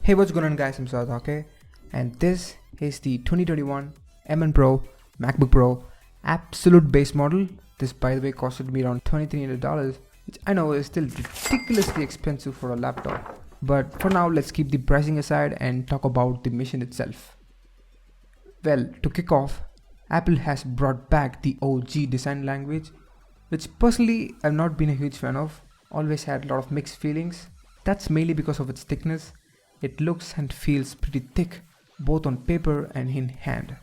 Hey, what's going on guys, I'm Saad, okay? And this is the 2021 M1 Pro MacBook Pro absolute base model. This by the way costed me around $2,300, which I know is still ridiculously expensive for a laptop. But for now, let's keep the pricing aside and talk about the machine itself. Well, to kick off, Apple has brought back the OG design language, which personally I've not been a huge fan of. Always had a lot of mixed feelings. That's mainly because of its thickness. It looks and feels pretty thick, both on paper and in hand.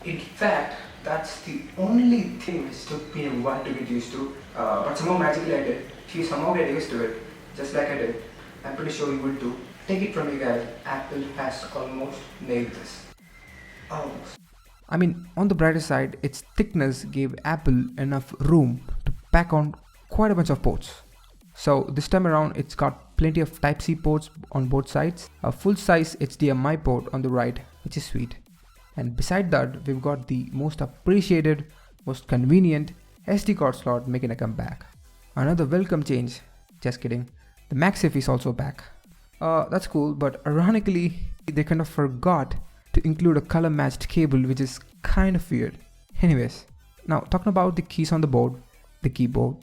In fact, that's the only thing which took me a while to get used to, but somehow magically I did. If you somehow get used to it, just like I did, I'm pretty sure you will too. Take it from me guys, Apple has almost nailed this. Almost. I mean, on the brighter side, its thickness gave Apple enough room to pack on quite a bunch of ports. So this time around, it's got plenty of Type-C ports on both sides, a full-size HDMI port on the right, which is sweet. And beside that, we've got the most appreciated, most convenient SD card slot making a comeback. Another welcome change, just kidding, the MagSafe is also back. That's cool, but ironically, they kind of forgot to include a color matched cable, which is kind of weird. Anyways, now talking about the keys on the board, the keyboard.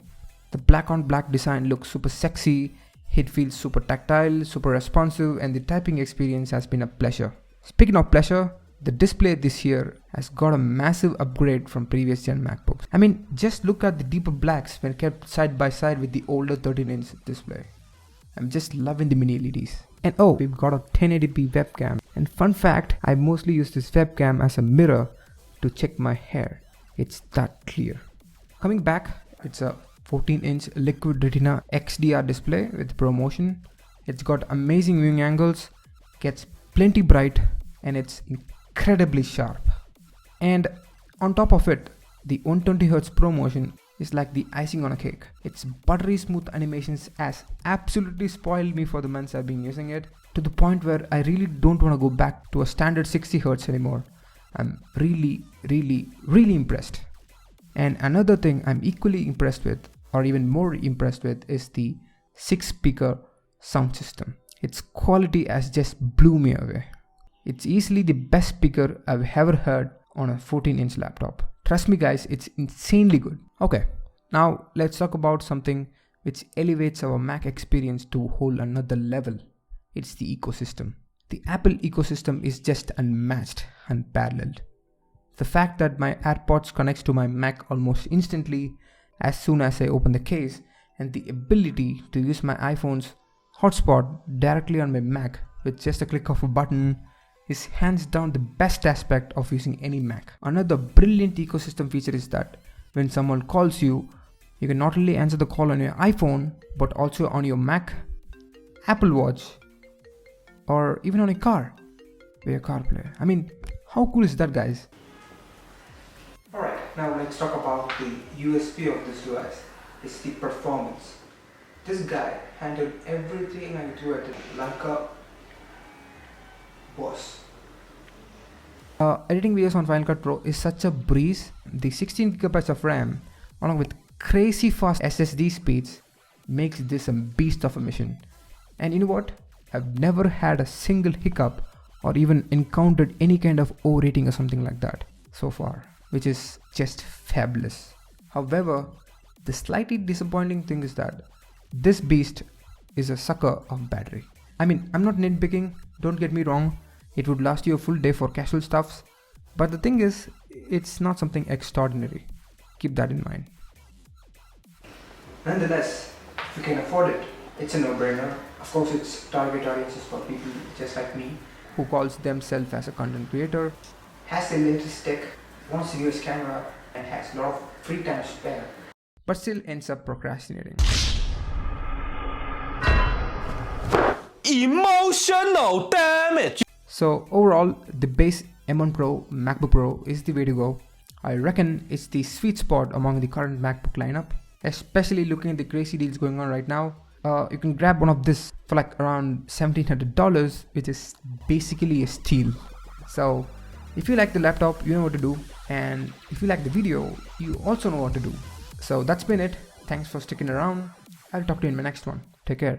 The black on black design looks super sexy, it feels super tactile, super responsive, and the typing experience has been a pleasure. Speaking of pleasure, the display this year has got a massive upgrade from previous gen MacBooks. I mean, just look at the deeper blacks when kept side by side with the older 13-inch display. I'm just loving the mini LEDs. And oh, we've got a 1080p webcam. And fun fact, I mostly use this webcam as a mirror to check my hair. It's that clear. Coming back, it's a 14-inch liquid retina XDR display with ProMotion. It's got amazing viewing angles, gets plenty bright, and it's incredibly sharp. And on top of it, the 120Hz ProMotion is like the icing on a cake. Its buttery smooth animations has absolutely spoiled me for the months I've been using it, to the point where I really don't want to go back to a standard 60Hz anymore. I'm really impressed. And another thing I'm equally impressed with, or even more impressed with, is the 6-speaker sound system. Its quality has just blew me away. It's easily the best speaker I've ever heard on a 14-inch laptop. Trust me guys, it's insanely good. Okay, now let's talk about something which elevates our Mac experience to a whole another level. It's the ecosystem. The Apple ecosystem is just unmatched, unparalleled. The fact that my AirPods connects to my Mac almost instantly as soon as I open the case, and the ability to use my iPhone's hotspot directly on my Mac with just a click of a button is hands down the best aspect of using any Mac. Another brilliant ecosystem feature is that when someone calls you, you can not only answer the call on your iPhone, but also on your Mac, Apple Watch, or even on a car via CarPlay. I mean, how cool is that guys? Alright, now let's talk about the USP of this device. It's the performance. This guy handled everything I threw at it like a boss. Editing videos on Final Cut Pro is such a breeze. The 16GB of RAM along with crazy fast SSD speeds makes this a beast of a machine. And you know what? I've never had a single hiccup or even encountered any kind of overrating or something like that so far, which is just fabulous. However, the slightly disappointing thing is that this beast is a sucker of battery. I mean, I'm not nitpicking, don't get me wrong, it would last you a full day for casual stuffs, but the thing is, it's not something extraordinary. Keep that in mind. Nonetheless, if you can afford it, it's a no-brainer. Of course, its target audience is for people just like me, who calls themselves as a content creator, has the latest tech, wants to use camera, and has a lot of free time to spare, but still ends up procrastinating. Emotional damage. So overall, the base M1 Pro MacBook Pro is the way to go. I reckon it's the sweet spot among the current MacBook lineup, especially looking at the crazy deals going on right now. You can grab one of this for like around $1,700, which is basically a steal. So if you like the laptop, you know what to do, and if you like the video, you also know what to do. So that's been it. Thanks for sticking around. I'll talk to you in my next one. Take care.